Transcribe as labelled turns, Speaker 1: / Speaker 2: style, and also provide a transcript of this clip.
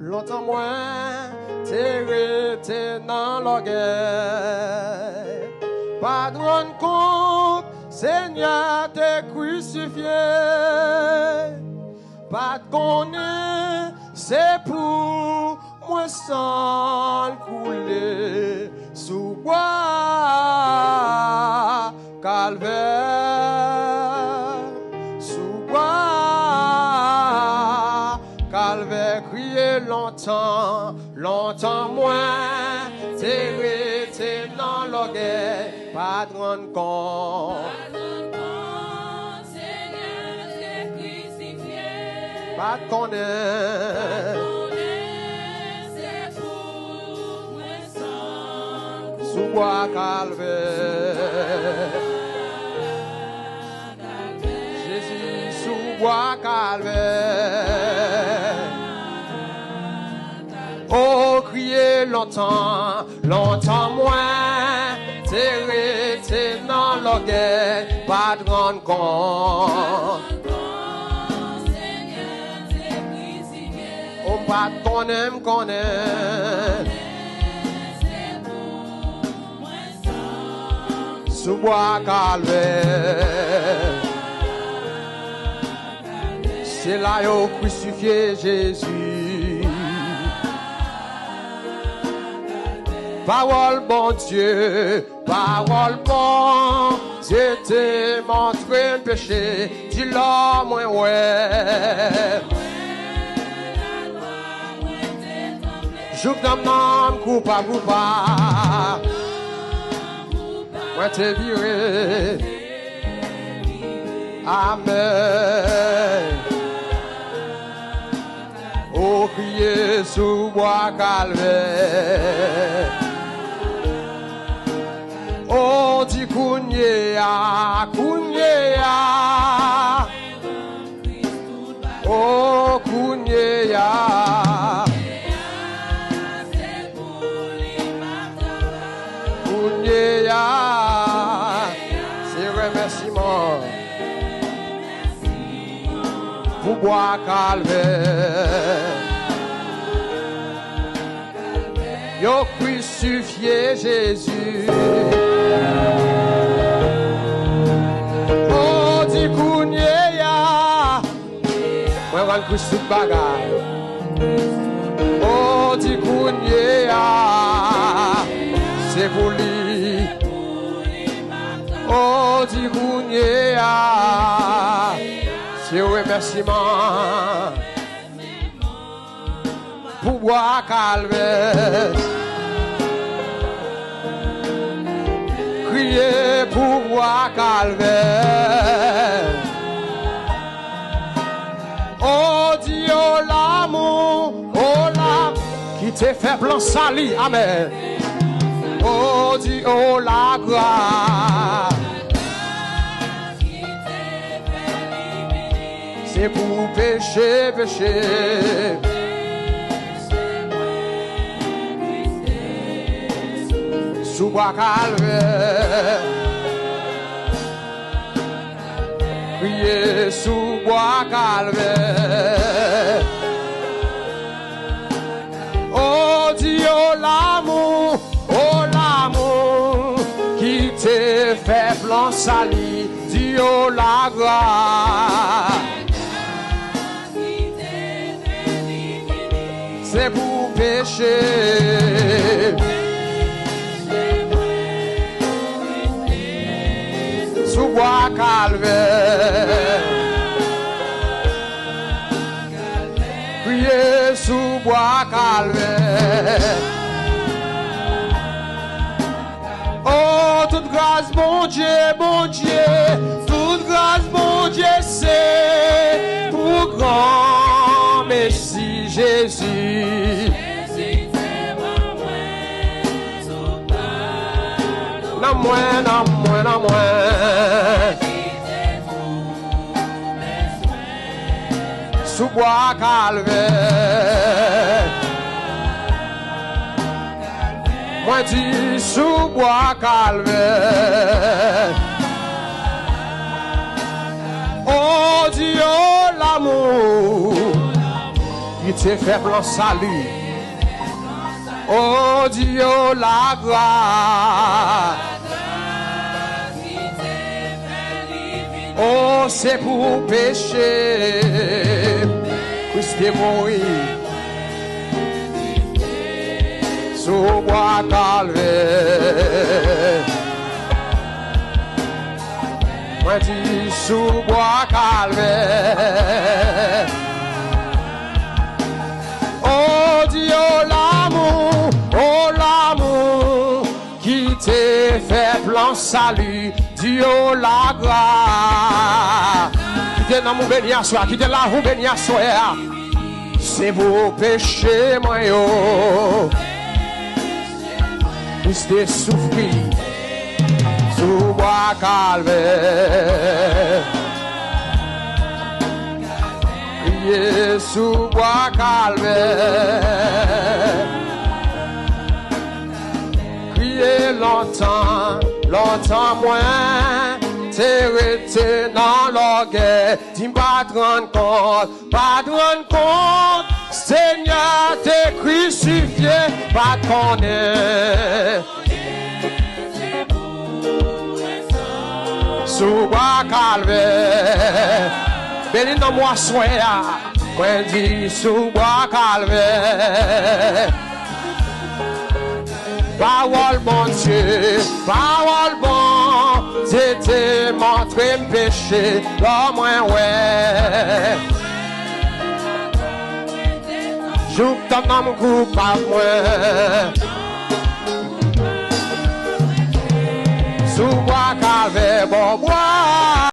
Speaker 1: longtemps moins, t'es resté dans l'orgueil. Pas de rendre compte, Seigneur, t'es crucifié. Pas de connaître, c'est pour moi sans le couler sous bois calvaire, sous bois calvaire, crier longtemps, longtemps moins, t'es resté dans l'orgueil, pas de rendre compte. Pas de connaître, c'est pour moi sans sous bois calvaire. Jésus sous bois calvaire. Oh, crier longtemps, longtemps moins, t'es resté dans l'orgueil, pas de rendre compte. On pas qu'on aime, sous bois calvaire. C'est là où crucifié Jésus. Parole bon Dieu, parole bon Dieu, t'es montré le péché, dis-le moi ouais. Jouk nam nam, coupable, moi t'es viré. Amen. Oh, crier sous bois calvaire. Oh, dit Kounyea. Oh, Kounyea. C'est remerciement pour bois calvaire. Yo crucifié Jésus. Oh, dit Kounyea. Moi, on va le crucifier de bagaille. Oh, dit Kounyea. C'est pour lui. Oh, dit Kounyea. C'est un remerciement pour bois calvaire. Crier pour bois calvaire. Oh, dit oh l'amour, qui t'est fait blanc sali. Amen. Oh, dis, oh, la grâce, c'est pour pécher. Sous bois calvaire, priez sous bois calvaire. Oh, dis, oh, l'amour. Qui t'est fait blanc sali, Dieu la grâce. C'est pour pécher. Sous bois calvaire. Priez sous bois calvaire. Oh, toute grâce, bon Dieu, toute grâce, bon Dieu, c'est pour grand Messie Jésus. Non moins. Sous bois calvaire. Moi dis sous bois calvaire. Oh Dieu l'amour qui te fait plan salut. Oh Dieu, la grâce. Oh, c'est pour pécher. Christ est mort sous bois calvaire. Moi dis sous bois calvaire. Oh Dieu, l'amour qui te fait plan salut. Dieu la grâce. Qui te dans mon béni à soi, qui te la roue béni à soi. C'est vos péchés, moi yo. Christ est souffri sous bois calvaire. Priez sous bois calvaire. Priez longtemps, longtemps moins. T'es resté dans l'orgueil. Dis pas te rendre compte, pas te rendre compte. Seigneur t'es crucifié, pas te connaître. Sous bois calvaire. Béni dans moi soya. Quand dit sous bois calvaire. Parole bon Dieu, parole bon, c'était montré me péché, l'homme ouais. Joue ton homme coupable moi. Sous bois calvaire, bon bois.